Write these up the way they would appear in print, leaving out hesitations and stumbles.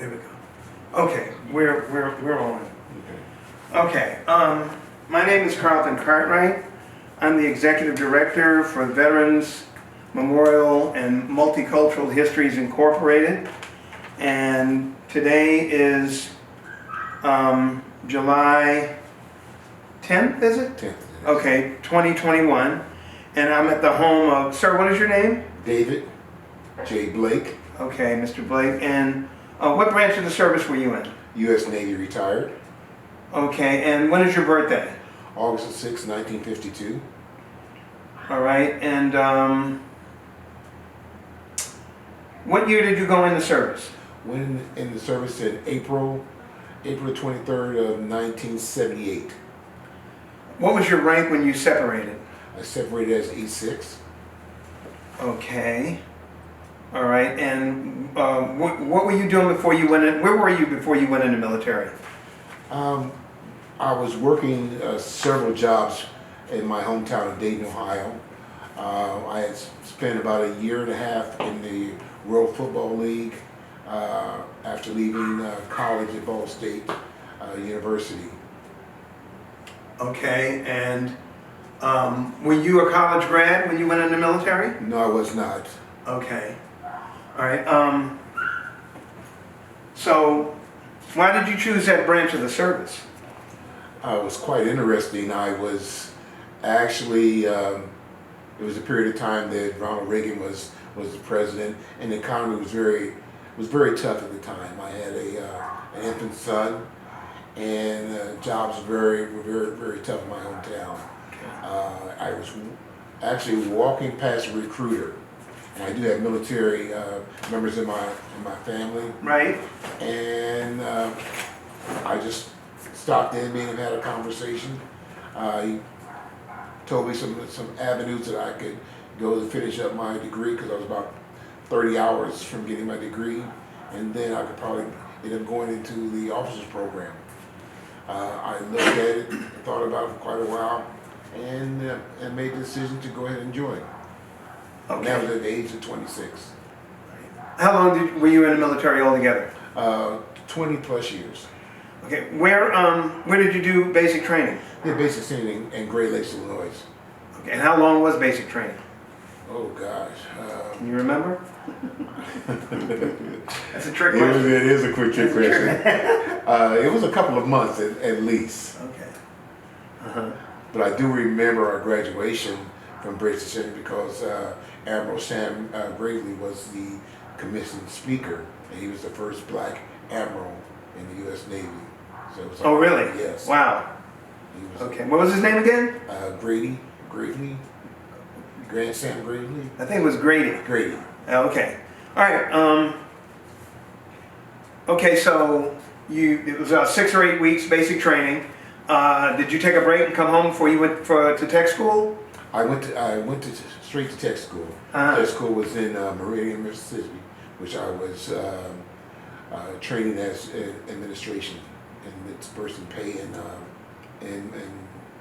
There we go. Okay, we're on. Okay, my name is Carlton Cartwright. I'm the Executive Director for Veterans Memorial and Multicultural Histories Incorporated. And today is July 10th, is it? 10th. Yes. Okay, 2021. And I'm at the home of, sir, what is your name? David J. Blake, Okay, Mr. Blake. And what branch of the service were you in? U.S. Navy retired, Okay, and when is your birthday? August 6, 1952. All right, and what year did you go in the service? Went in the service in April 23rd of 1978. What was your rank when you separated? I separated as E6. Okay. All right, and what were you doing before you went in? Where were you before you went in the military? I was working several jobs in my hometown of Dayton, Ohio. I had spent about a year and a half in the World Football League after leaving college at Ball State University. Okay, and were you a college grad when you went in the military? No, I was not. Okay. All right. So why did you choose that branch of the service? It was quite interesting. I was actually, it was a period of time that Ronald Reagan was the president, and the economy was very tough at the time. I had an infant son, and jobs were very tough in my hometown. I was actually walking past a recruiter, and I do have military members in my family. Right. And I just stopped in, me and him had a conversation. He told me some avenues that I could go to finish up my degree, because I was about 30 hours from getting my degree, and then I could probably end up going into the officers program. I looked at it, thought about it for quite a while, and made the decision to go ahead and join. Okay. And that was at the age of 26. How long were you in the military altogether? 20 plus years. Okay. Where did you do basic training? Did basic training in Great Lakes, Illinois. Okay. And how long was basic training? Oh gosh. Can you remember? That's a trick question. It is a quick trick question. It was a couple of months at least. Okay. Uh-huh. But I do remember our graduation from Bridge because Admiral Sam Gravely was the commissioned speaker, and he was the first black admiral in the U.S. Navy. So it was Oh, really? Yes. Wow. He was, Okay. What was his name again? Gravely, Grand Sam Gravely. I think it was Grady. Grady. Okay. All right. Okay, so it was 6 or 8 weeks basic training. Did you take a break and come home before you went to tech school? I went straight to tech school. Tech school was in Meridian, Mississippi, which I was training as administration and it's person pay and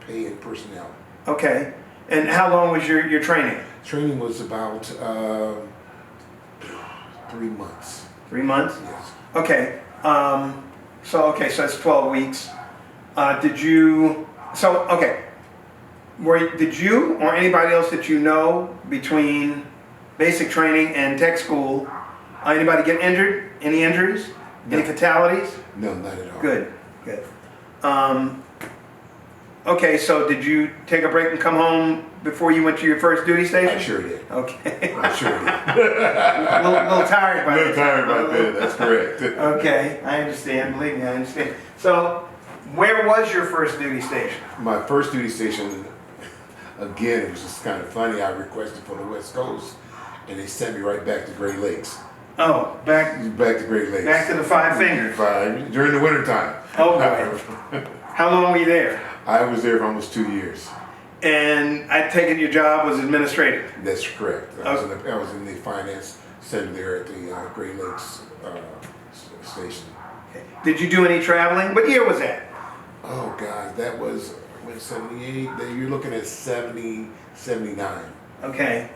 pay and personnel. Okay. And how long was your training? Training was about 3 months. 3 months? Yes. Okay. So that's 12 weeks. Did you or anybody else that you know between basic training and tech school, anybody get injured? Any injuries? No. Any fatalities? No, not at all. Good. Okay, so did you take a break and come home before you went to your first duty station? I sure did. Okay. I sure did. a little tired by A little tired about that, that's correct. Okay, I understand. Believe me, I understand. So, where was your first duty station? My first duty station, again, it was just kind of funny. I requested for the West Coast, and they sent me right back to Great Lakes. Oh, back to Great Lakes. Back to the Five Fingers. During the wintertime. Oh, boy. How long were you there? I was there for almost 2 years. And I take it your job was administrative? That's correct. I was in the finance center there at the Great Lakes station. Okay. Did you do any traveling? What year was that? Oh, God, that was 78. You're looking at 70, 79. Okay.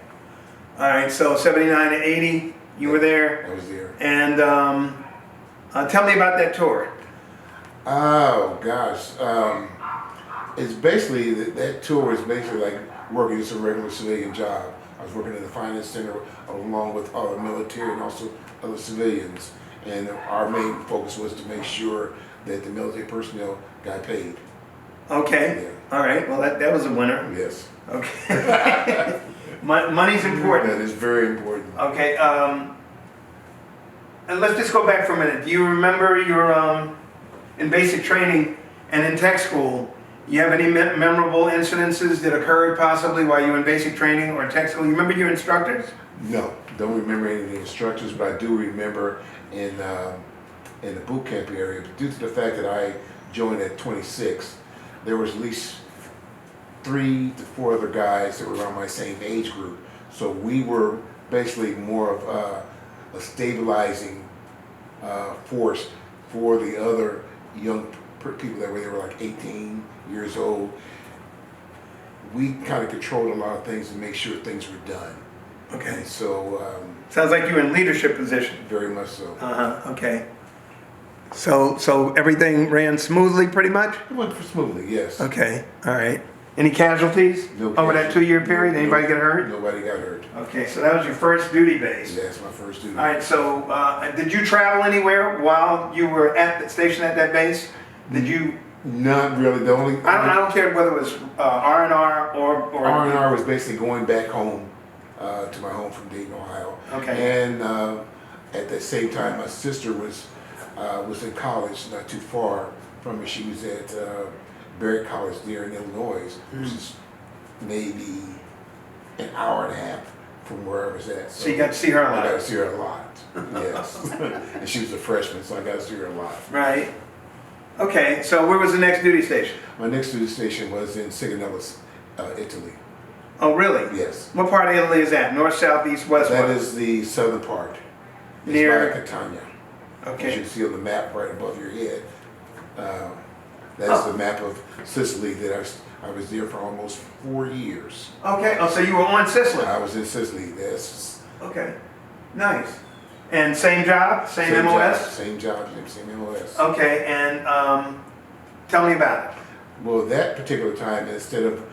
All right, so 79 to 80, you were there? I was there. And Tell me about that tour. Oh gosh, it's basically that tour is basically like working just a regular civilian job. I was working in the finance center along with other military and also other civilians, and our main focus was to make sure that the military personnel got paid. Okay. Yeah. All right. Well, that was a winner. Yes. Okay. Money's important. That is very important. Okay. And let's just go back for a minute. Do you remember your in basic training and in tech school? You have any memorable incidences that occurred possibly while you were in basic training or tech school? You remember your instructors? No, don't remember any of the instructors, but I do remember in the boot camp area, due to the fact that I joined at 26, there was at least 3 to 4 other guys that were around my same age group. So we were basically more of a stabilizing force for the other young people that were, they were like 18 years old. We kind of controlled a lot of things to make sure things were done. Okay. And so Sounds like you were in leadership position. very much so. Okay. So everything ran smoothly, pretty much. It went smoothly, yes. Okay. All right. Any casualties No over that casualties. 2-year period? Anybody get hurt? Nobody got hurt. Okay. So that was your first duty base. Yeah, that's my first duty. All right. So did you travel anywhere while you were at the station at that base? Did you? Not really. The only I don't care whether it was R&R or R&R was basically going back home to my home from Dayton, Ohio. Okay. And at the same time, my sister was in college, not too far from me. She was at Barrett College there in Illinois, which is maybe an hour and a half from where I was at. So you got to see her a I lot. got to see her a lot. Yes. And she was a freshman, so I got to see her a lot. Right. Okay. So where was the next duty station? My next duty station was in Sigonella, Italy. Oh, really? Yes. What part of Italy is that? North, south, east, west? That what? is the southern part. It's Near- by Catania. As you Okay. can see on the map right above your head. That's the map of Sicily that I was there for almost 4 years. Okay. Oh, so you were on Sicily. I was in Sicily. That's Okay. Nice. And same job, same MOS? Same job, same MOS. Okay. And tell me about it. Well, that particular time, instead of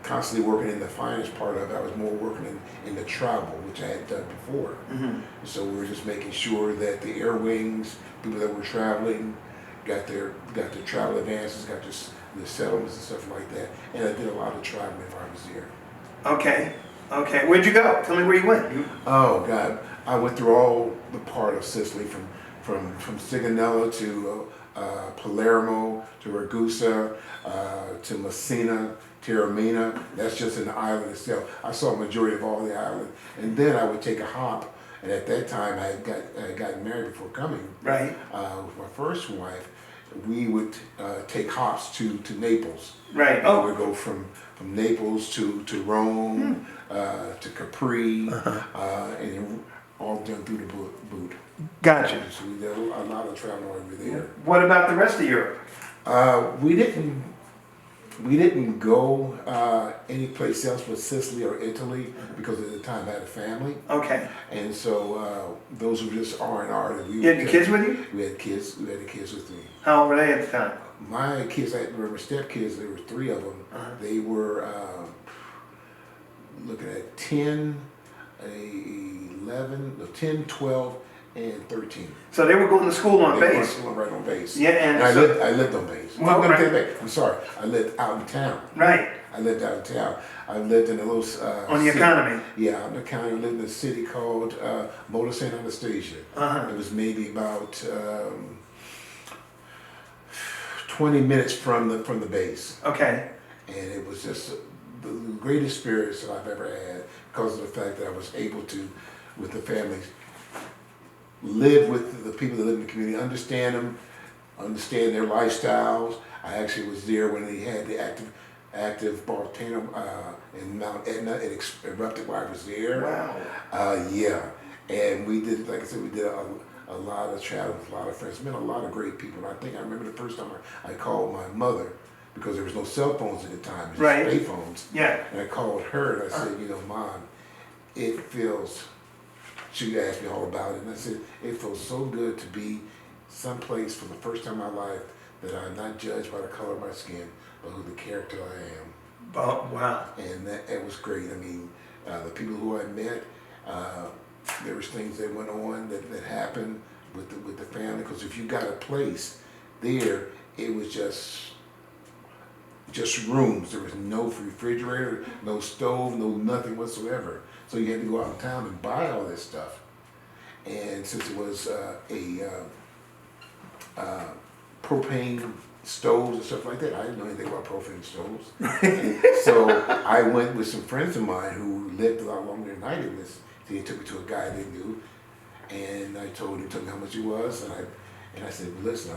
constantly working in the finance part of it, I was more working in the travel, which I had done before. Mm-hmm. So we were just making sure that the air wings, people that were traveling, got their travel advances, got their settlements and stuff like that. And I did a lot of traveling if I was there. Okay. Okay. Where'd you go? Tell me where you went. Oh God, I went through all the part of Sicily, from Sigonella to Palermo to Ragusa to Messina, Taormina. That's just in the island itself. I saw a majority of all the island, and then I would take a hop. And at that time, I had gotten married before coming. Right. With my first wife, we would take hops to Naples. Right. And we would go from Naples to Rome, to Capri, and then all done through the boot. Gotcha. So we did a lot of traveling over there. What about the rest of Europe? We didn't go any place else but Sicily or Italy because at the time I had a family. Okay. And so those were just R&R that we You had the kids with you? We had kids. We had the kids with me. How old were they at the time? My kids, I remember stepkids, there were 3 of them. They were looking at 10, 11, no, 10, 12, and 13. So they were going to school on They were base. going right on base. Yeah, and I so- lived on base. Well, Let me right. take it back. I'm sorry. I lived out in town. Right. I lived out of town. I lived in a little On the city. economy. Yeah, out in the county. I lived in a city called Motor St. Anastasia. It was maybe about 20 minutes from the base, Okay. and it was just the greatest experience that I've ever had because of the fact that I was able to, with the families, live with the people that live in the community, understand them, understand their lifestyles. I actually was there when they had the active volcano in Mount Etna. It erupted while I was there. Wow. Yeah, and we did, like I said, we did a lot of travel with a lot of friends. Met a lot of great people. And I remember the first time I called my mother because there was no cell phones at the time, it was Right. just payphones. Yeah. And I called her and I said, Mom, she asked me all about it, and I said, it feels so good to be someplace for the first time in my life that I'm not judged by the color of my skin, but who the character I am. Oh, wow. And it was great. I mean, the people who I met, there was things that went on that happened with the family. Because if you got a place there, it was just rooms. There was no refrigerator, no stove, no nothing whatsoever. So you had to go out in town and buy all this stuff. And since it was propane stoves and stuff like that, I didn't know anything about propane stoves. So I went with some friends of mine who lived a lot longer than I did. So he took me to a guy they knew, and I told him how much it was, and I said, well, listen,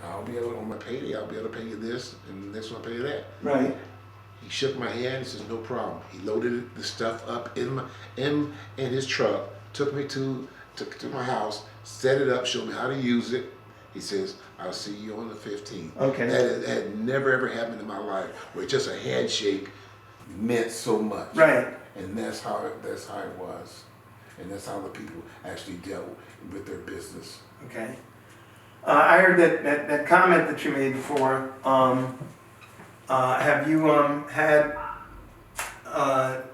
I'll be able, on my payday, I'll be able to pay you this, and this one I'll pay you that. Right. He shook my hand and says, no problem. He loaded the stuff up in his truck, took me to my house, set it up, showed me how to use it. He says, I'll see you on the 15th. Okay. That had never ever happened in my life, where just a handshake meant so much. Right. And that's how it was. And that's how the people actually dealt with their business. Okay. I heard that comment that you made before. Have you had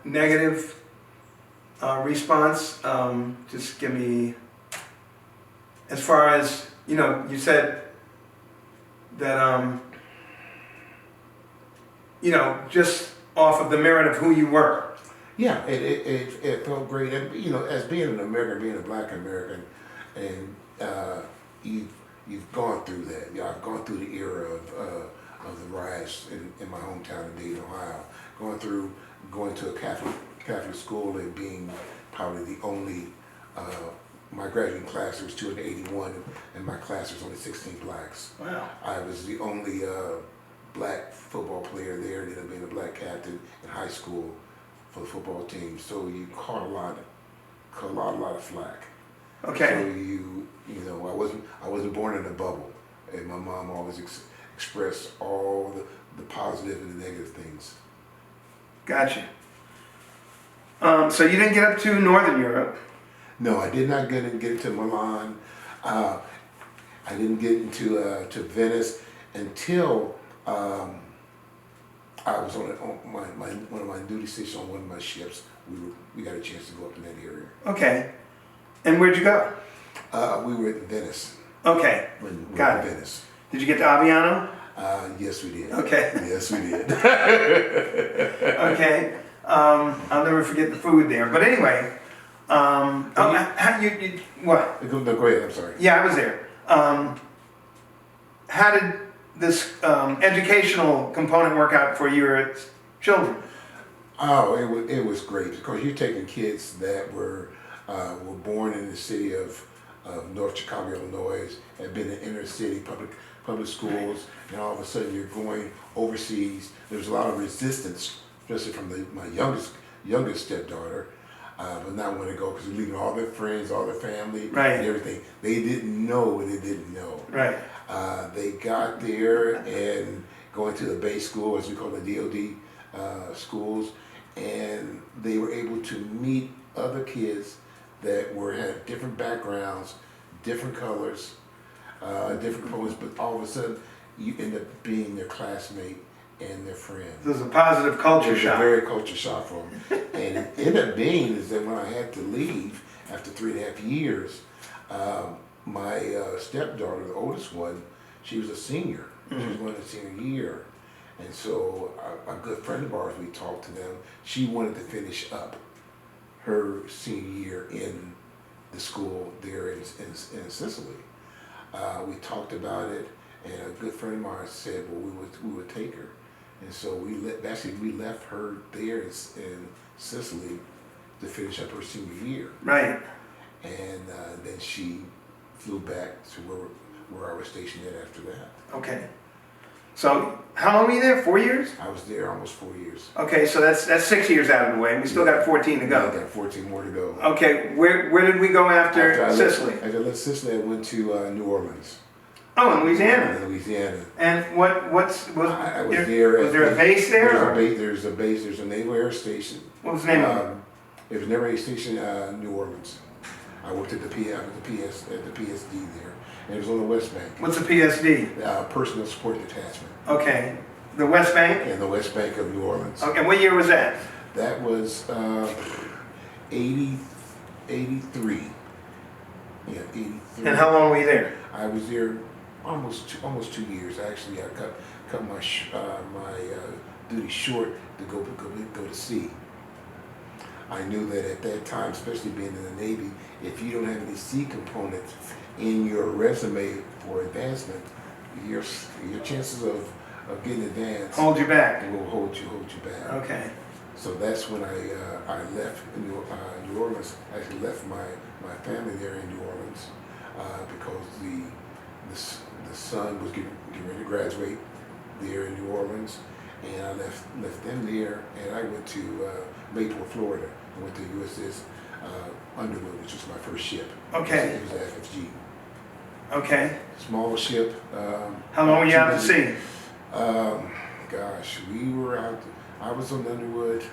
negative response? Just give me, as far as, you said that, just off of the merit of who you were. Yeah, it felt great. And, as being an American, being a black American, and you've gone through that. I've gone through the era of the riots in my hometown in Dayton, Ohio. Going to a Catholic school and being probably the only, my graduating class, there was 281, and my class was only 16 blacks. Wow. I was the only black football player there, ended up being a black captain in high school for the football team. So you caught a lot of flack. Okay. So I wasn't born in a bubble, and my mom always expressed all the positive and the negative things. Gotcha. So you didn't get up to Northern Europe? No, I did not get into Milan. I didn't get into to Venice until I was on one of my duty stations on one of my ships. We got a chance to go up in that area. Okay. And where'd you go? We were in Venice. Okay. Got it. Venice. Did you get to Aviano? Yes, we did. Okay. Yes, we did. Okay. I'll never forget the food there. But anyway, what? No, go ahead. I'm sorry. Yeah, I was there. How did this educational component work out for your children? Oh, it was great, because you're taking kids that were born in the city of North Chicago, Illinois, had been in inner city public schools, and all of a sudden you're going overseas. There was a lot of resistance, especially from my youngest stepdaughter, but not want to go, because they're leaving all their friends, all their family, right, and everything. They didn't know what they didn't know. Right. They got there and going to the base school, as we call the DOD schools, and they were able to meet other kids that had different backgrounds, different colors, different components, but all of a sudden you end up being their classmate and their friend. This is a positive culture shock. A very culture shock for them. And it ended up being is that when I had to leave after 3.5 years, my stepdaughter, the oldest one, she was a senior. Mm-hmm. She was going to senior year. And so a good friend of ours, we talked to them. She wanted to finish up her senior year in the school there in Sicily. We talked about it, and a good friend of mine said, well, we would take her. And so we left her there in Sicily to finish up her senior year. Right. And then she flew back to where I was stationed at after that. Okay. So how long were you there? 4 years? I was there almost 4 years. Okay, so that's 6 years out of the way, and we still got 14 to go. I got 14 more to go. Okay, where did we go after Sicily? After I left Sicily, I went to New Orleans. Oh, in Louisiana. In Louisiana. And I was there. Was there a base there? There's a base. There's a Naval Air Station. What was the name of it? It was Naval Air Station, New Orleans. I worked at the PSD there, and it was on the West Bank. What's a PSD? Personal Support Detachment. Okay. The West Bank? In the West Bank of New Orleans. Okay, what year was that? That was 83. Yeah, 83. And how long were you there? I was there almost 2 years. Actually, I cut my duty short to go to sea. I knew that at that time, especially being in the Navy, if you don't have any sea components in your resume for advancement, your chances of getting advanced Hold you back. will hold you back. Okay. So that's when I left New Orleans. I actually left my family there in New Orleans because the son was getting ready to graduate there in New Orleans, and I left them there, and I went to Mayport, Florida. I went to USS Underwood, which was my first ship. Okay. It was an FFG. Okay. Small ship. How long were you out to sea? Gosh, we were out. I was on Underwood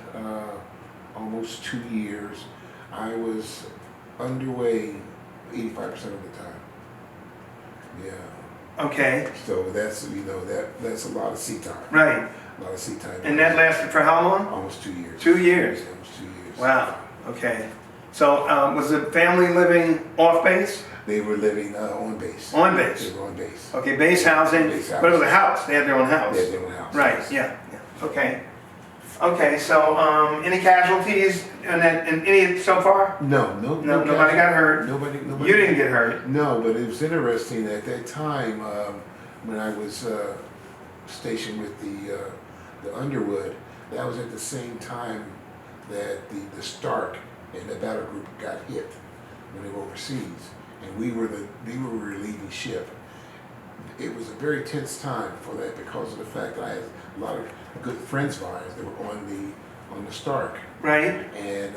almost 2 years. I was underway 85% of the time. Yeah. Okay. So that's that's a lot of sea time. Right. A lot of sea time. And that lasted for how long? Almost 2 years. 2 years. Yeah, almost 2 years. Wow. Okay. So was the family living off base? They were living on base. On base. They were on base. Okay, base housing. Base But it was a house. They had their own house. They had their own house. Right. Yes. Yeah. Okay. Okay. So any casualties in any so far? No, Nobody got hurt. Nobody. You didn't get hurt. No, but it was interesting at that time when I was stationed with the Underwood. That was at the same time that the Stark and the battle group got hit when they were overseas, and we were the relieving ship. It was a very tense time for that because of the fact that I had a lot of good friends of ours that were on the Stark. Right. And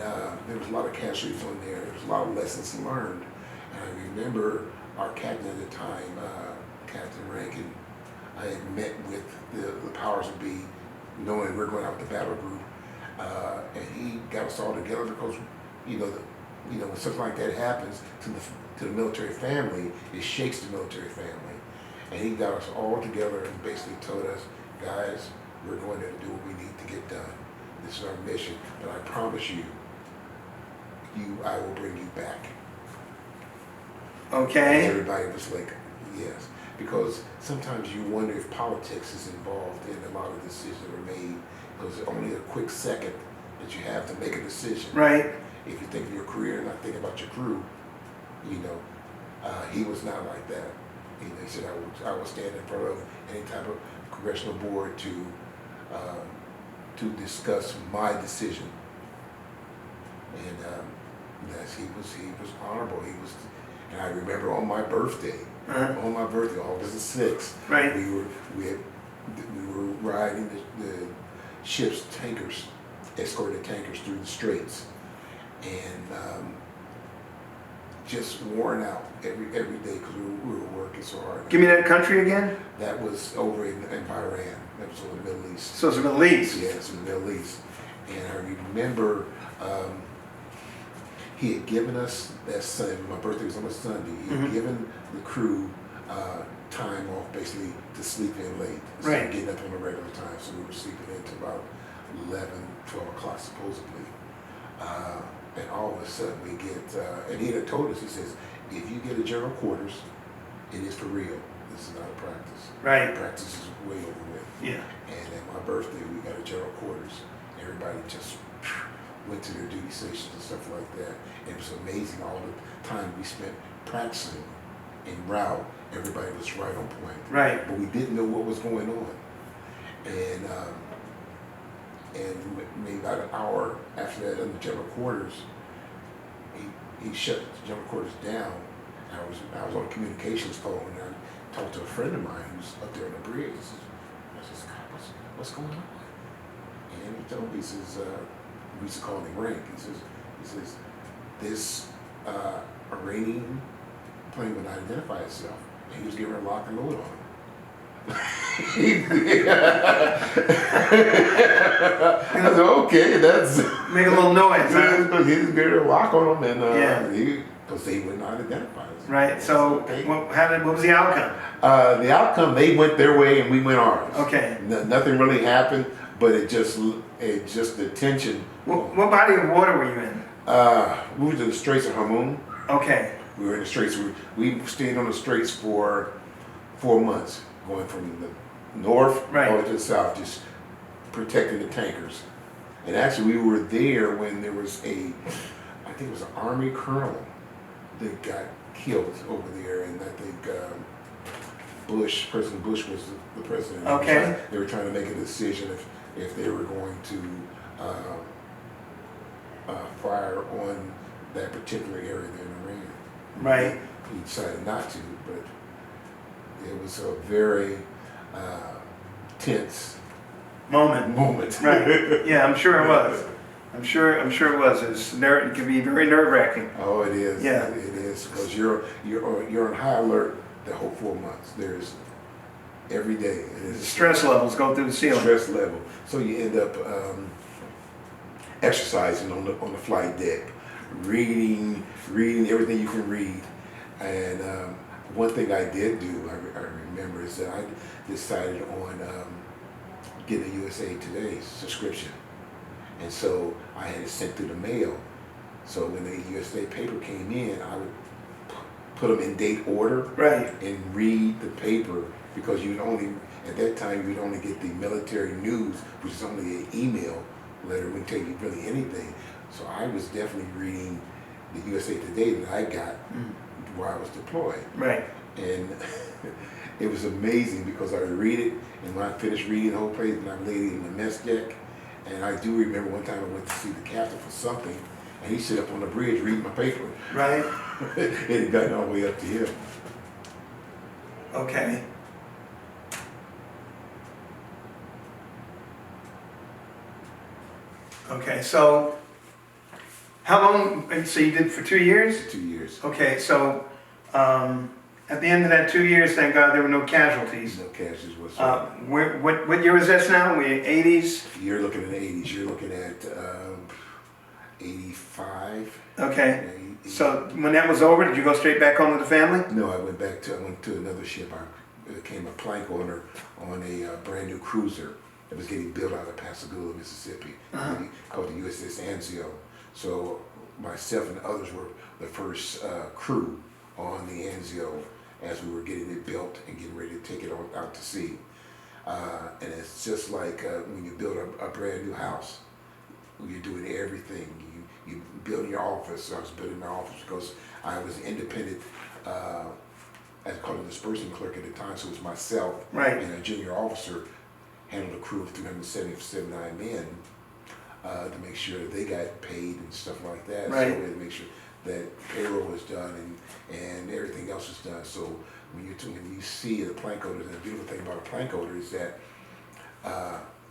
there was a lot of casualties on there. There was a lot of lessons learned. And I remember our captain at the time, Captain Rankin, I had met with the powers that be, knowing we're going out with the battle group, and he got us all together because, when something like that happens to the military family, it shakes the military family. And he got us all together and basically told us, guys, we're going to do what we need to get done. This is our mission, but I promise you, I will bring you back. Okay. And everybody was like, yes. Because sometimes you wonder if politics is involved in a lot of decisions that are made, because it's only a quick second that you have to make a decision. Right. If you think of your career and not think about your crew, he was not like that. He said, I will stand in front of any type of congressional board to discuss my decision. And he was honorable. And I remember on my birthday, August the 6th, Right. we were riding the ship's tankers, escorting tankers through the straits, and just worn out every day because we were working so hard. Give me that country again. That was over in Iran. That was over the Middle East. So it's the Middle East. Yes, in the Middle East. And I remember he had given us that Sunday. My birthday was on a Sunday. He had given the crew time off, basically, to sleep in late. Right. Getting up on a regular time. So we were sleeping in until about 11, 12 o'clock supposedly. And all of a sudden we get, and he had told us, he says, if you get a general quarters, it is for real. This is not a practice. Right. Practice is way over with. Yeah. And at my birthday, we got a general quarters. Everybody just went to their duty stations and stuff like that. It was amazing all the time we spent practicing en route. Everybody was right on point. Right. But we didn't know what was going on. And maybe about an hour after that, in the general quarters, he shut the general quarters down. I was on a communications call, and I talked to a friend of mine who's up there on the bridge. I said, God, what's going on? And he told me, he says, we used to call him Rank. He says, this Iranian plane would not identify itself, and he was getting ready to lock and load on him. I said, okay, that's Make a little noise. Huh? he's going to lock on him, and Yeah. because they would not identify us. Right, so Okay. what was the outcome? The outcome, they went their way and we went ours. Okay. Nothing really happened, but it just the tension. What body of water were you in? We were in the Straits of Hormone. Okay, We were in the Straits. We stayed on the Straits for 4 months, going from the north Right. all the way to the south, just protecting the tankers. And actually, we were there when there was I think it was an Army colonel that got killed over there, and I think President Bush was the president. Okay. They were trying to make a decision if they were going to fire on that particular area there in Iran. right, He decided not to, but it was a very tense moment. moment. Right, yeah, I'm sure it was. I'm sure it was. It can be very nerve-wracking. Oh, it is. Yeah. It is, because you're on high alert the whole 4 months. There's every day. It The is stress levels go through the ceiling. stress level. So you end up exercising on the flight deck, reading everything you can read. And one thing I did do, I remember, is that I decided on getting a USA Today subscription. And so I had it sent through the mail. So when the USA paper came in, I would put them in date order Right, and read the paper, because at that time you'd only get the military news, which is only an email letter, wouldn't tell you really anything. So I was definitely reading the USA Today that I got while I was deployed. right. And it was amazing, because I would read it, and when I finished reading the whole place, and I laid it in the mess deck. And I do remember one time I went to see the captain for something, and he sat up on the bridge reading my paper. Right, It had gotten all the way up to him. okay. Okay, so how long, so you did for 2 years? 2 years. Okay, so at the end of that 2 years, thank God there were no casualties. No casualties whatsoever. What year is this now? We're 80s? You're looking at the 80s. You're looking at 85. Okay, so when that was over, did you go straight back home to the family? No, I went to another ship. I became a plank owner on a brand new cruiser that was getting built out of Pascagoula, Mississippi, called the USS Anzio. So myself and others were the first crew on the Anzio as we were getting it built and getting ready to take it out to sea. And it's just like when you build a brand new house, you're doing everything. You build your office. I was building my office because I was independent, as called a dispersing clerk at the time, so it was myself Right. and a junior officer handled a crew of 379 men to make sure that they got paid and stuff like that. Right. So we had to make sure that payroll was done and everything else was done. So when you see the plank owners, and the beautiful thing about a plank owner is that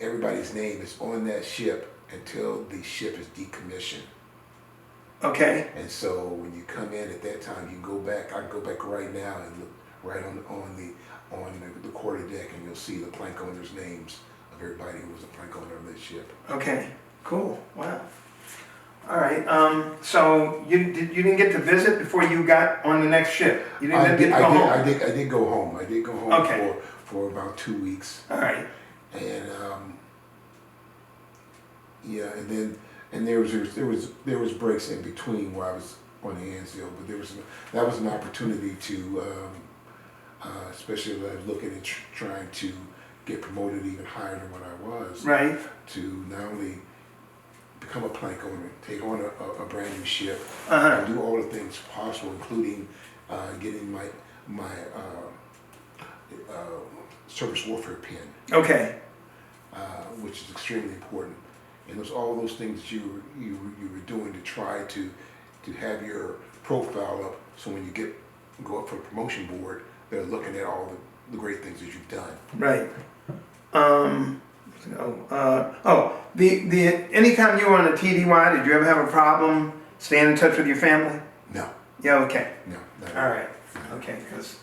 everybody's name is on that ship until the ship is decommissioned. Okay, And so when you come in at that time, you go back. I can go back right now and look right on the quarterdeck, and you'll see the plank owners' names of everybody who was a plank owner on this ship. okay, cool, wow. All right, so you didn't get to visit before you got on the next ship? You didn't get to go home? I did go home. I did go home Okay. for about 2 weeks. All right, And yeah, and there was breaks in between while I was on the Anzio, but that was an opportunity to, especially when I was looking at trying to get promoted even higher than what I was, right, to not only become a plank owner, take on a brand new ship, uh-huh, and do all the things possible, including getting my surface warfare pin, okay, which is extremely important. And there's all those things that you were doing to try to have your profile up, so when you go up for the promotion board, they're looking at all the great things that you've done. right. Anytime you were on a TDY, did you ever have a problem staying in touch with your family? No, Yeah, okay, no. all right, okay, because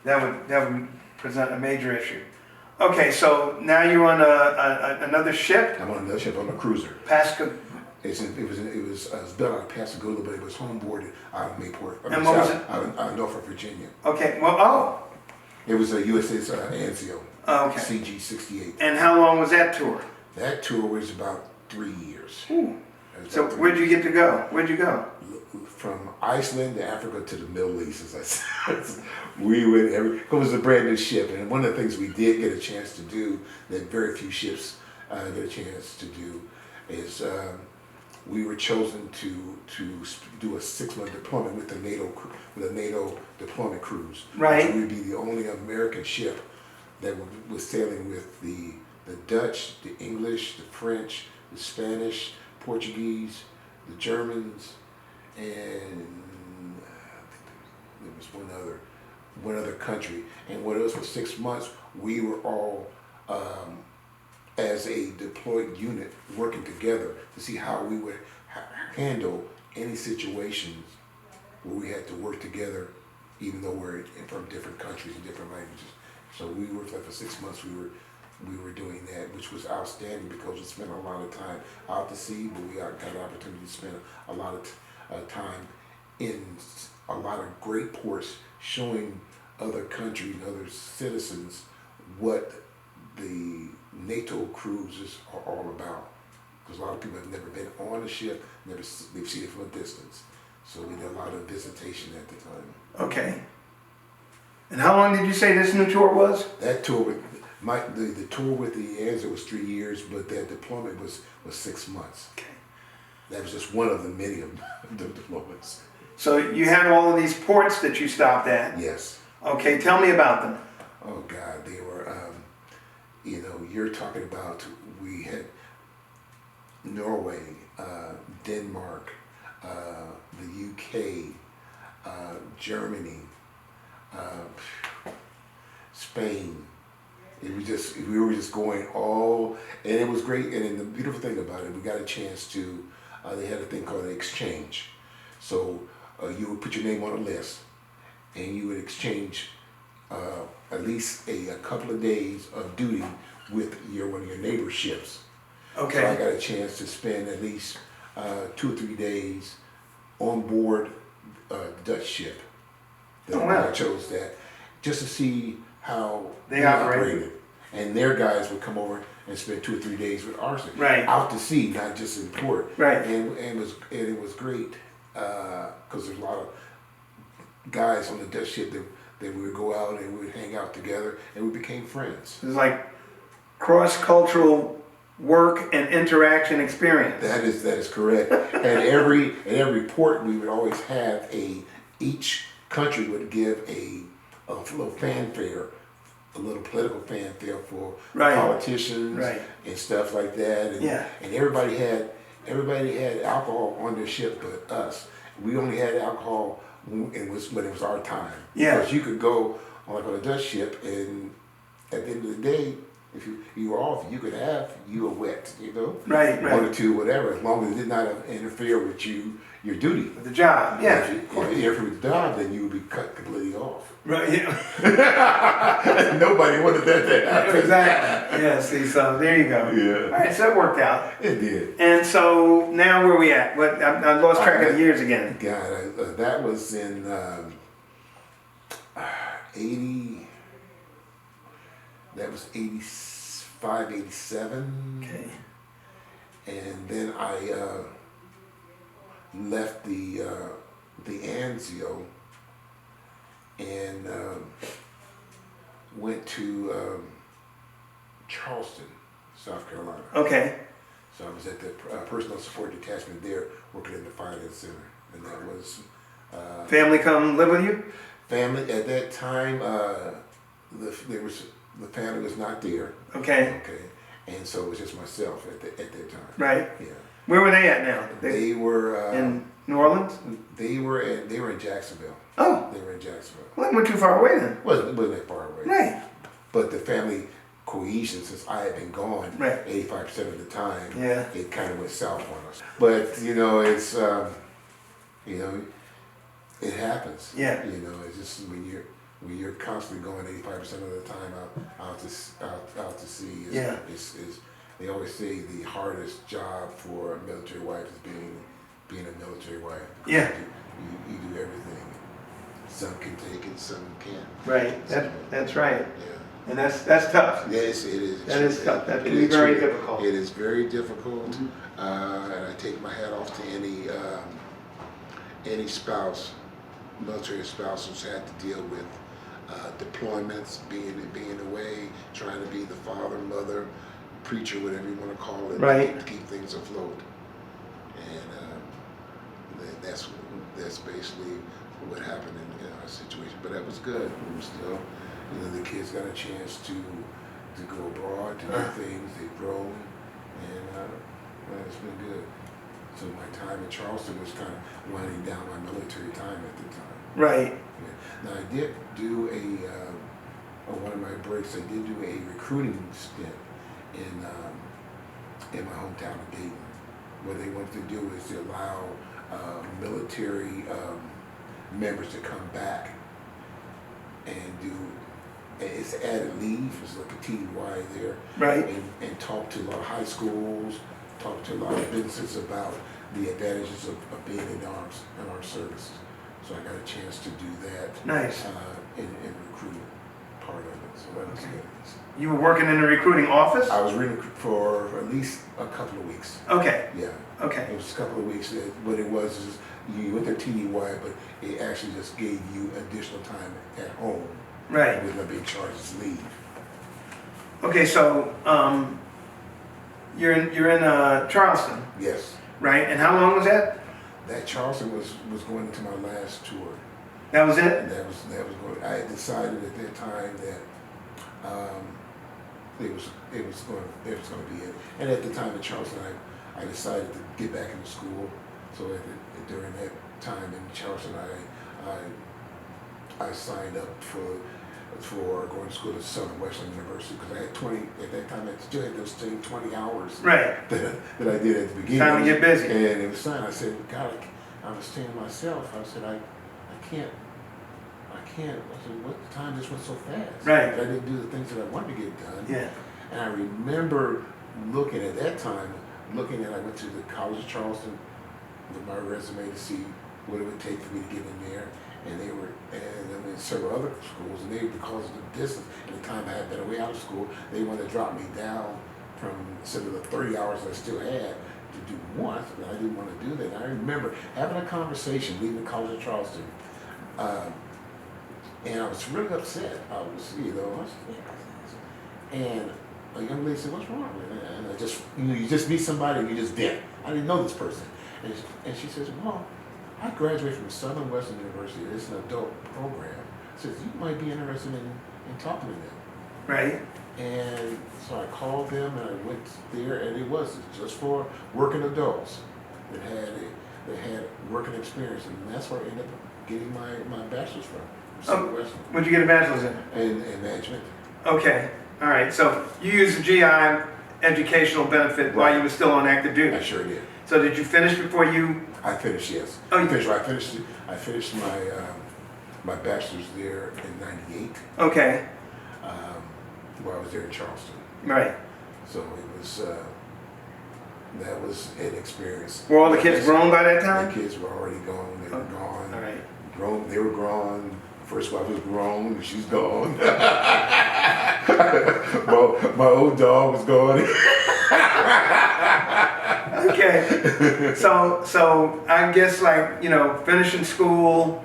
that would present a major issue. Okay, so now you're on another ship, I'm on another ship, on a cruiser. It was built out of Pascagoula, but it was homeboarded out of Mayport. And what was it? Out of Norfolk, Virginia. Okay, well, oh, It was a USS Anzio, okay. CG-68. And how long was that tour? That tour was about 3 years. Ooh. It was So about 3 where'd you years. get to go? Where'd you go? From Iceland to Africa to the Middle East, as I said. We went it was a brand new ship, and one of the things we did get a chance to do that very few ships get a chance to do is we were chosen to do a 6-month deployment with a NATO deployment cruise. Right. So we'd be the only American ship that was sailing with the Dutch, the English, the French, the Spanish, Portuguese, the Germans, and I think there was one other country. And what it was for 6 months, we were all as a deployed unit working together to see how we would handle any situations where we had to work together, even though we're from different countries and different languages. So we worked like for 6 months. We were doing that, which was outstanding because we spent a lot of time out to sea, but we got an opportunity to spend a lot of time in a lot of great ports, showing other countries, other citizens, what the NATO cruises are all about. Because a lot of people have never been on a ship, they've seen it from a distance. So we did a lot of visitation at the time. Okay. And how long did you say this new tour was? That tour with the tour with the Anza was 3 years, but that deployment was 6 months. Okay. That was just one of the many of the deployments. So you had all of these ports that you stopped at. Yes. Okay, tell me about them. Oh God, they were. You're talking about. We had Norway, Denmark, the UK, Germany, Spain. We were just going all, and it was great. And then the beautiful thing about it, we got a chance to. They had a thing called an exchange. So you would put your name on a list, and you would exchange at least a couple of days of duty with one of your neighbor ships. Okay. So I got a chance to spend at least 2 or 3 days on board the Dutch ship. I chose that just to see how they operated. And their guys would come over and spend 2 or 3 days with our ship. Right. Out to sea, not just in port. Right. And it was great because there's a lot of guys on the Dutch ship that we would go out and we would hang out together and we became friends. It's like cross-cultural work and interaction experience. That is correct. And every port we would always have each country would give a little fanfare, a little political fanfare for politicians and stuff like that. And everybody had alcohol on their ship but us. We only had alcohol when it was our time. Yeah. Because you could go on a Dutch ship, and at the end of the day, if you were off, you could have, you were wet, Right. 1 or 2, whatever, as long as it did not interfere with your duty. The job, yeah. If you interfere with the job, then you would be cut completely off. Right, yeah. Nobody wanted that to happen. Exactly. Yeah, see, so there you go. Yeah. All right, so it worked out. It did. And so now where are we at? What I lost track of the years again. God, that was in 80. That was 85, 87. Okay. And then I left the Anzio and went to Charleston, South Carolina. Okay. So I was at the Personal Support Detachment there, working in the Finance Center, and that was Family come live with you? family at that time. The family was not there. Okay. Okay, and so it was just myself at that time. Right. Yeah. Where were they at now? They were in New Orleans? They were in Jacksonville. Oh. They were in Jacksonville. Well, they weren't too far away then. It wasn't that far away. Right. But the family cohesion, since I had been gone Right. 85% of the time, Yeah. it kind of went south on us. But it's it happens. Yeah. It's just when you're constantly going 85% of the time out to sea. they always say the hardest job for a military wife is being a military wife. Yeah. You do everything. Some can take it, some can't. Right. That's right. Yeah. And that's tough. Yes, it is. That is tough. That can It be is very true. difficult. It is very difficult, and I take my hat off to any spouse, military spouse who's had to deal with deployments, being away, trying to be the father, mother, preacher, whatever you want to call it, Right. to keep things afloat. And that's basically what happened in our situation. But that was good. We were still, the kids got a chance to go abroad, to do things. They've grown, and it's been good. So my time in Charleston was kind of winding down my military time at the time. Right. Yeah. Now I did do on one of my breaks, I did do a recruiting stint in my hometown of Dayton. What they wanted to do is to allow military members to come back and do, it's added leave, it's like a TDY there. Right. And talk to a lot of high schools, talk to a lot of businesses about the advantages of being in armed services. So I got a chance to do that. Nice. In recruiting part of it. So that was good. You were working in the recruiting office? I was reading for at least a couple of weeks. Okay. Yeah. Okay. It was a couple of weeks. What it was is you went to TDY, but it actually just gave you additional time at home. Right. With no big charges leave. Okay, so you're in Charleston, Yes. right? And how long was that? That Charleston was going into my last tour. That was it? And that was going. I had decided at that time that it was going to be it. And at the time in Charleston, I decided to get back into school. So during that time in Charleston, I signed up for going to school at Southern Western University because I had 20 at that time. I still had those same 20 hours Right. that I did at the beginning. Time to get busy. And it was time. I said, God, I was saying to myself, I said, I can't. I said, what, the time just went so fast. Right. I didn't do the things that I wanted to get done. Yeah. And I remember looking at that time, I went to the College of Charleston with my resume to see what it would take for me to get in there. And then several other schools, and because of the distance, and the time I had been away out of school, they wanted to drop me down from, instead of the 30 hours I still had, to do one, but I didn't want to do that. And I remember having a conversation, leaving the College of Charleston, and I was really upset. And a young lady said, "What's wrong?" And I just, you just meet somebody and you just vent. I didn't know this person. And she says, "Well, I graduated from Southern Western University. It's an adult program. Says you might be interested in talking to them." Right. And so I called them and I went there, and it was just for working adults that had working experience, and that's where I ended up getting my bachelor's from Southern Western. What'd you get a bachelor's in? In management. Okay. All right. So you used the GI educational benefit while you were still on active duty. I sure did. So did you finish before you? I finished, yes. Oh, you finished. I finished my bachelor's there in '98. Okay. While I was there in Charleston. Right. So it was that was an experience. Were all the kids grown by that time? The kids were already gone. They were gone. All right. Grown. They were grown. First wife was grown. She's gone. my old dog was gone. Okay. So I guess, like, finishing school,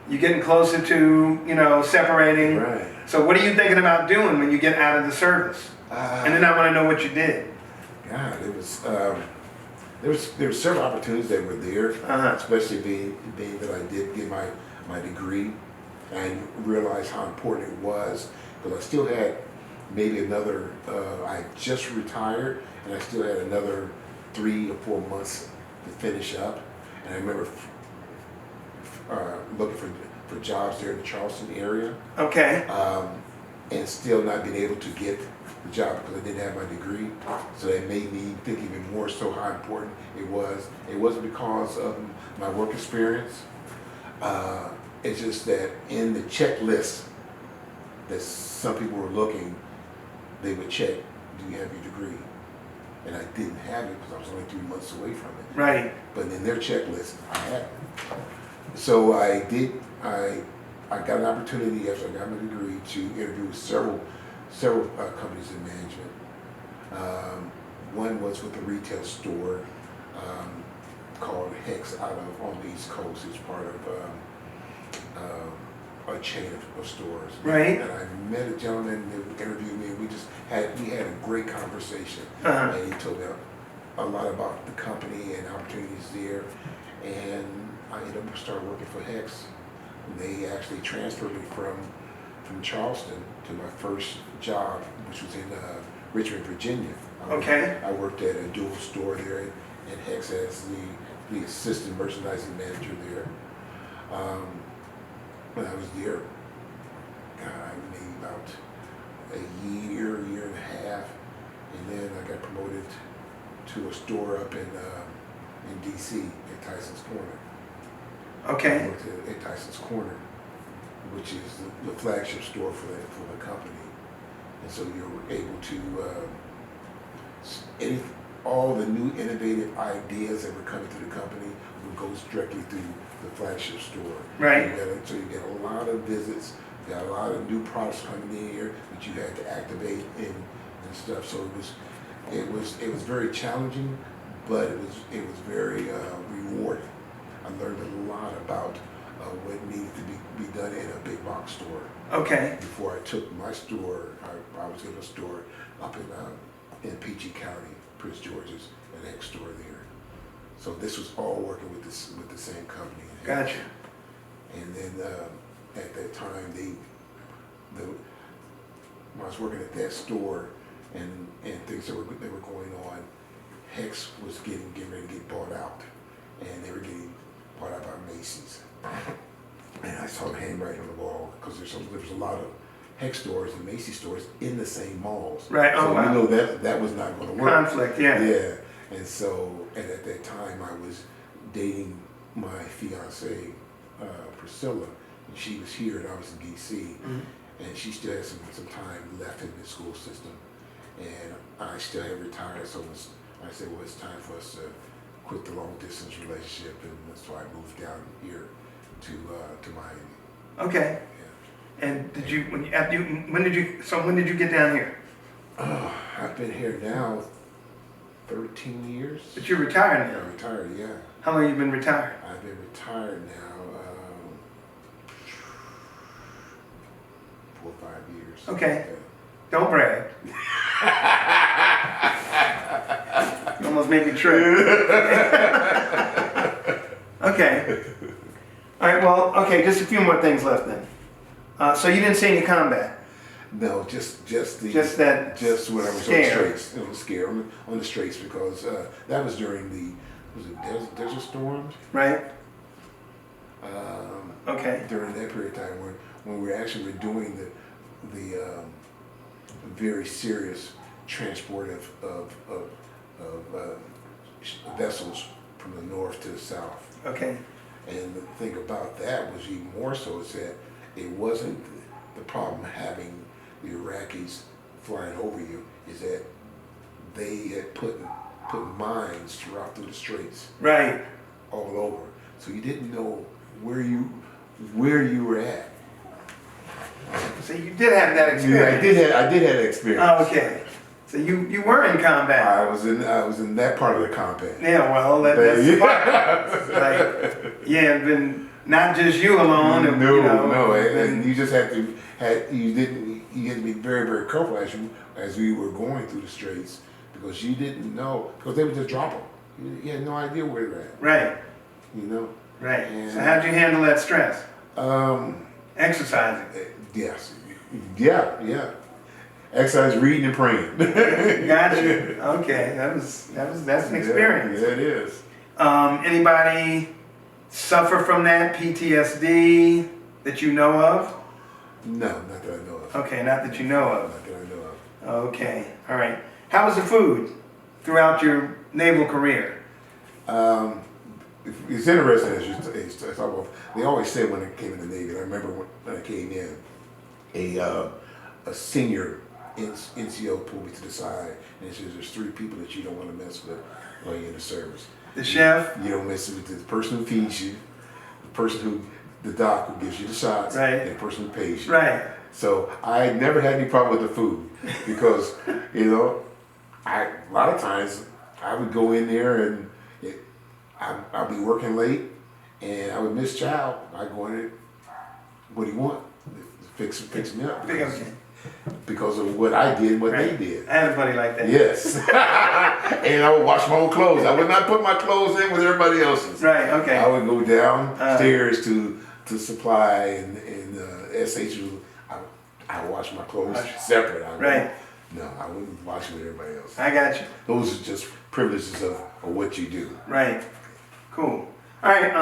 you're getting closer to, separating. Right. So what are you thinking about doing when you get out of the service? And then I want to know what you did. God, it was there were several opportunities that were there, especially being that I did get my degree. I realized how important it was because I still had maybe another. I just retired, and I still had another 3 or 4 months to finish up. And I remember looking for jobs there in the Charleston area. Okay. And still not being able to get the job because I didn't have my degree. So that made me think even more so how important it was. It wasn't because of my work experience. It's just that in the checklist that some people were looking, they would check, do you have your degree? and I didn't have it because I was only 3 months away from it. Right. But in their checklist, I had it. So I did. I got an opportunity after I got my degree to interview with several companies in management. One was with a retail store called Hex out of on the East Coast. It's part of a chain of stores. Right. And I met a gentleman that interviewed me. We had a great conversation. Uh-huh. And he told me a lot about the company and opportunities there. And I ended up starting working for Hex. They actually transferred me from Charleston to my first job, which was in Richmond, Virginia. Okay. I worked at a dual store there at Hex as the assistant merchandising manager there. When I was there, God, maybe about a year and a half, and then I got promoted to a store up in DC at Tyson's Corner. I Okay. worked at Tyson's Corner, which is the flagship store for the company, and so you're able to all the new innovative ideas that were coming to the company would go directly through the flagship store. Right. So you get a lot of visits, you got a lot of new products coming in here that you had to activate and stuff. So it was very challenging, but it was very rewarding. I learned a lot about what needed to be done in a big box store. Okay. Before I took my store, I was in a store up in PG County, Prince George's, an X store there. So this was all working with the same company. Gotcha. And then at that time, when I was working at that store and things that were going on, Hex was getting ready to get bought out, and they were getting bought out by Macy's. And I saw the handwriting on the wall because there was a lot of Hex stores and Macy's stores in the same malls. Right. So Oh, wow. you know that was not going to work. Conflict, yeah. Yeah. And so, and at that time, I was dating my fiance, Priscilla, and she was here, and I was in DC, Mm-hmm. and she still had some time left in the school system, and I still had retired. So I said, well, it's time for us to quit the long distance relationship, and so I moved down here to Miami. Okay. Yeah. And when did you get down here? Oh, I've been here now 13 years. But you're retired now. I'm retired, yeah. How long have you been retired? I've been retired now 4 or 5 years. Okay. Yeah. Don't brag. You almost made me trip. Okay. All right, well, okay, just a few more things left then. So you didn't see any combat? No, just when I was scare. on the straights. It was scare on the straights because that was during the Desert Storms. Right? Okay. During that period of time when we actually were doing the very serious transport of vessels from the north to the south. Okay. And the thing about that was even more so is that it wasn't the problem having the Iraqis flying over you, is that they had put mines throughout through the straits. Right. All over. So you didn't know where you were at. So you did have that experience. Yeah, I did have that experience. Oh, okay. So you were in combat. I was in that part of the combat. Yeah, well, that's the part. Like, yeah, been not just you alone. And, and you just had to you had to be very, very careful as we were going through the straits because you didn't know because they would just drop them. You had no idea where they're at. Right. You know. Right. And, so how'd you handle that stress? Exercising. Yes. Yeah. Exercise, reading, and praying. Gotcha. Okay, that's an experience. Yeah, it is. Anybody suffer from that PTSD that you know of? No, not that I know of. Okay, not that you know of. Not that I know of. Okay, all right. How was the food throughout your naval career? It's interesting as you talk about. They always said when I came in the Navy. I remember when I came in, a senior NCO pulled me to the side and says, "There's 3 people that you don't want to mess with while you're in the service. The chef. You don't mess with the person who feeds you, the doc who gives you the shots, Right. and the person who pays you." Right. So I never had any problem with the food because, you know, a lot of times I would go in there and I'd be working late and I would miss chow. I'd go in there, "What do you want?" Fix me up. Okay. Because of what I did, what they did. I had a buddy like that. Yes. And I would wash my own clothes. I would not put my clothes in with everybody else's. Right. Okay. I would go downstairs to supply and SH. I would wash my clothes separate. Right. No, I wouldn't wash with everybody else. I got you. Those are just privileges of what you do. Right. Cool. All right.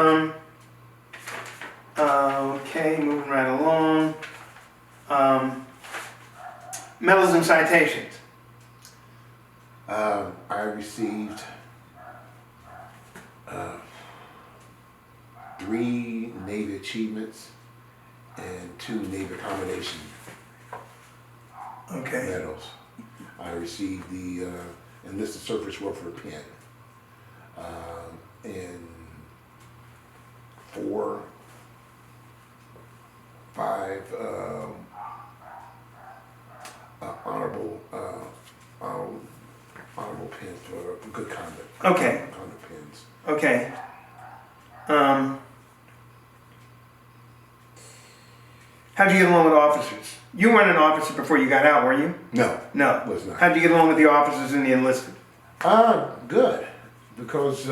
Okay. Moving right along. Medals and citations. I received 3 Navy achievements and 2 Navy accommodation Okay. medals. I received the enlisted surface warfare pin and 4, 5 honorable pins for good conduct. Okay. Conduct pins. Okay. How'd you get along with officers? You weren't an officer before you got out, were you? No, No. was not. How'd you get along with the officers in the enlisted? Good, because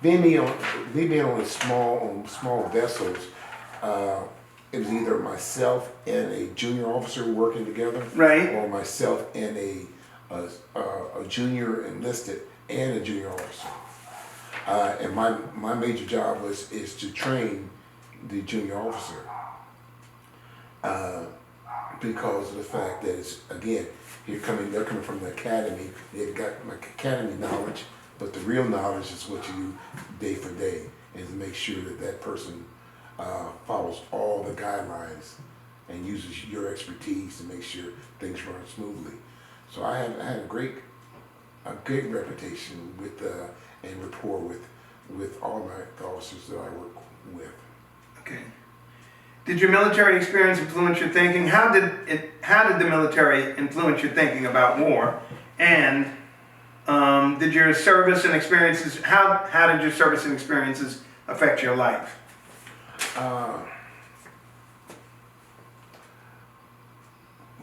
being on small vessels, it was either myself and a junior officer working together, Right. or myself and a junior enlisted and a junior officer. And my major job is to train the junior officer. Because of the fact that it's, again, they're coming from the academy. They've got academy knowledge, but the real knowledge is what you do day for day, and to make sure that person follows all the guidelines and uses your expertise to make sure things run smoothly. So I had a great reputation with and rapport with all my officers that I work with. Okay. Did your military experience influence your thinking? How did the military influence your thinking about war? And did your service and experiences? How did your service and experiences affect your life?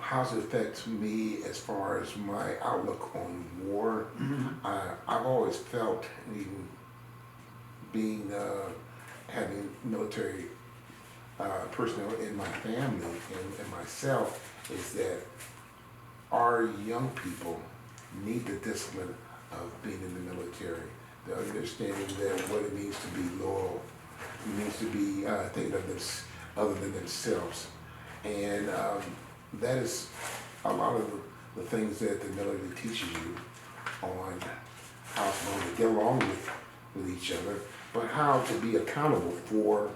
How's it affect me as far as my outlook on war? Mm-hmm. I've always felt, even being having military personnel in my family and myself, is that our young people need the discipline of being in the military, the understanding that what it means to be loyal, it means to be thinking of this other than themselves, and that is a lot of the things that the military teaches you on how to get along with each other, but how to be accountable for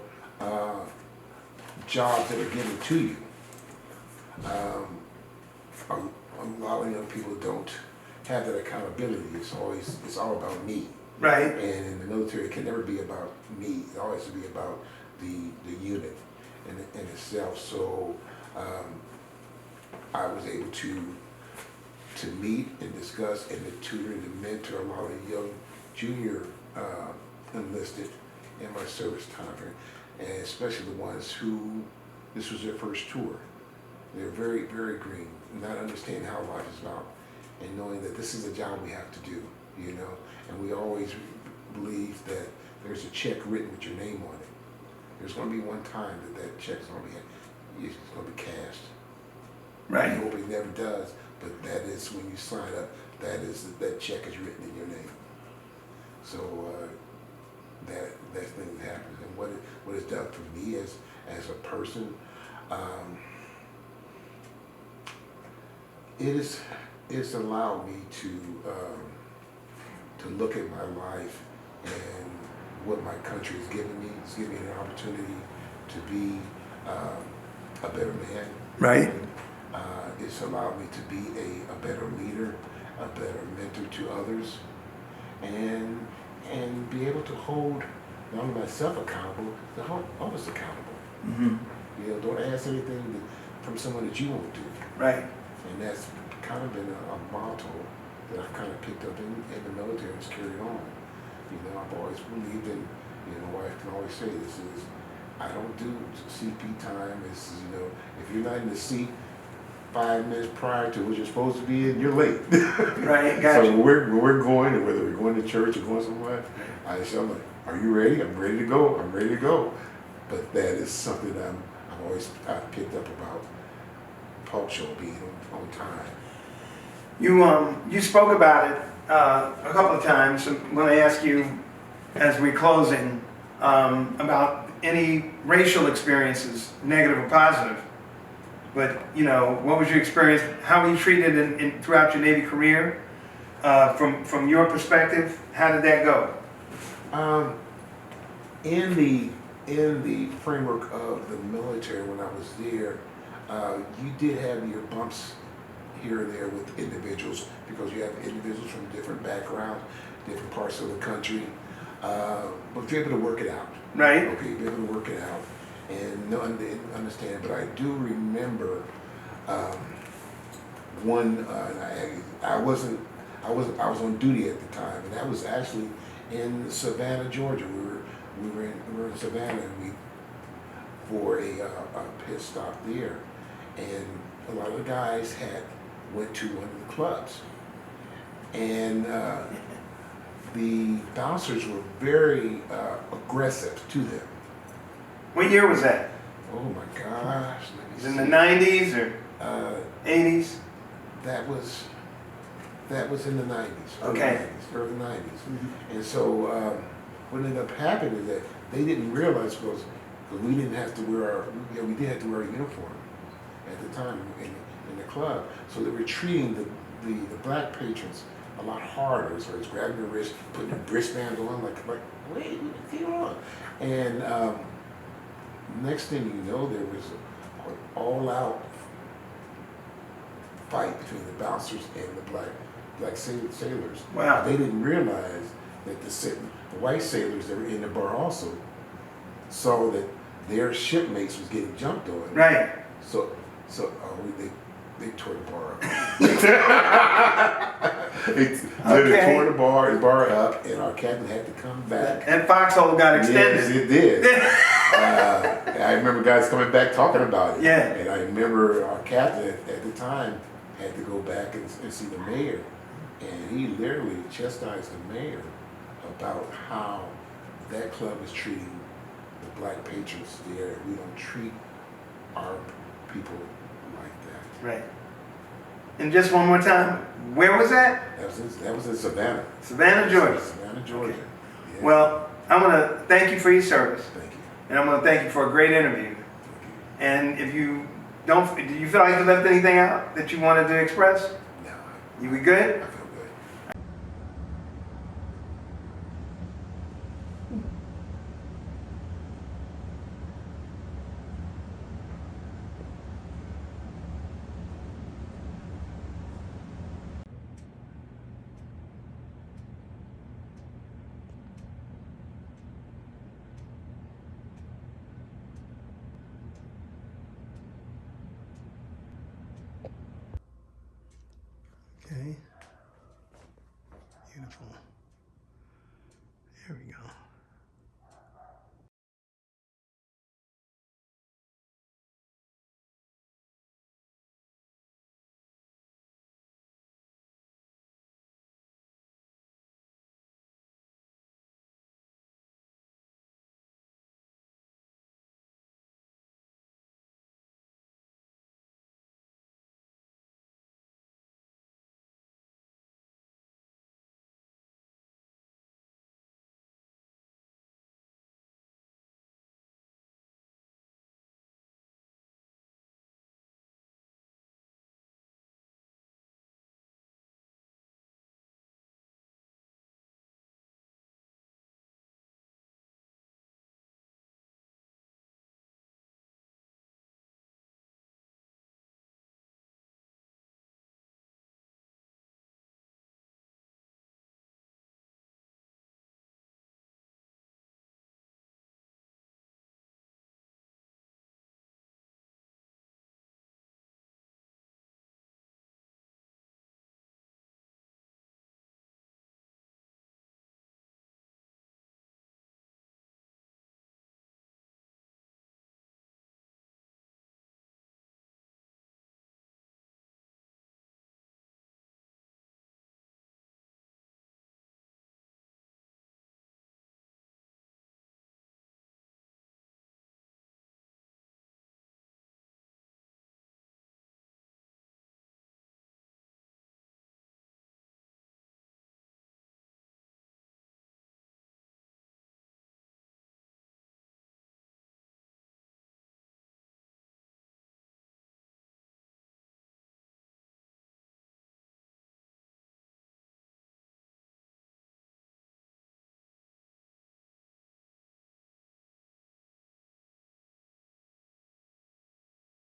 jobs that are given to you. A lot of young people don't have that accountability. It's all about me. Right. And in the military, it can never be about me. It always be about the unit in itself. So I was able to meet and discuss and to tutor and to mentor a lot of young junior enlisted in my service time, and especially the ones who this was their first tour. They're very, very green, not understanding how life is about, and knowing that this is a job we have to do, you know. And we always believe that there's a check written with your name on it. There's going to be one time that check's going to be cashed. Right. I hope it never does, but that is when you sign up. That check is written in your name. So that thing happens, and what it's done for me as a person, it's allowed me to look at my life and what my country has given me. It's given me an opportunity to be a better man. Right. It's allowed me to be a better leader, a better mentor to others, and be able to hold not only myself accountable, to hold others accountable. Mm-hmm. You know, don't ask anything from someone that you won't do. Right. And that's kind of been a motto that I've kind of picked up in the military and it's carried on. You know, I've always believed in, you know, I can always say this is, I don't do CP time. It's, you know, if you're not in the seat 5 minutes prior to what you're supposed to be in, you're late. Right, gotcha. So when we're going, or whether we're going to church or going somewhere, I say, I'm like, are you ready? I'm ready to go. I'm ready to go. But that is something that I've picked up about punctual, being on time. You spoke about it a couple of times when I asked you, as we're closing, about any racial experiences, negative or positive. But, you know, what was your experience? How were you treated throughout your Navy career? From your perspective, how did that go? In the framework of the military, when I was there, you did have your bumps here and there with individuals, because you have individuals from different backgrounds, different parts of the country, but you're able to work it out. Right. Okay, you're able to work it out and understand. But I do remember one. I was on duty at the time, and that was actually in Savannah, Georgia. We were in Savannah, and we for a pit stop there, and a lot of the guys went to one of the clubs, and the bouncers were very aggressive to them. What year was that? Oh my gosh! Was it in the 90s or 80s? That was in the 90s. Okay. Early 90s. Mm-hmm. And so what ended up happening is that they didn't realize, because we didn't have to wear we did have to wear a uniform at the time in the club. So they were treating the black patrons a lot harder. So it's grabbing their wrist, putting their wristbands on, like wait, what's going on? And next thing you know, there was an all-out fight between the bouncers and the black sailors. Wow. They didn't realize that the white sailors that were in the bar also saw that their shipmates was getting jumped on. Right. So they tore the bar up. They tore the bar up, and our captain had to come back. And foxhole got extended. Yes, it did. I remember guys coming back talking about it. Yeah. And I remember our captain at the time had to go back and see the mayor, and he literally chastised the mayor about how that club is treating the black patrons there. We don't treat our people like that. Right. And just one more time, where was that? That was in Savannah. Savannah, Georgia. Savannah, Georgia. Okay. Yeah. Well, I want to thank you for your service. Thank you. And I want to thank you for a great interview. And if you don't, do you feel like you left anything out that you wanted to express? No. You we good? I feel good. Okay. Beautiful. There we go.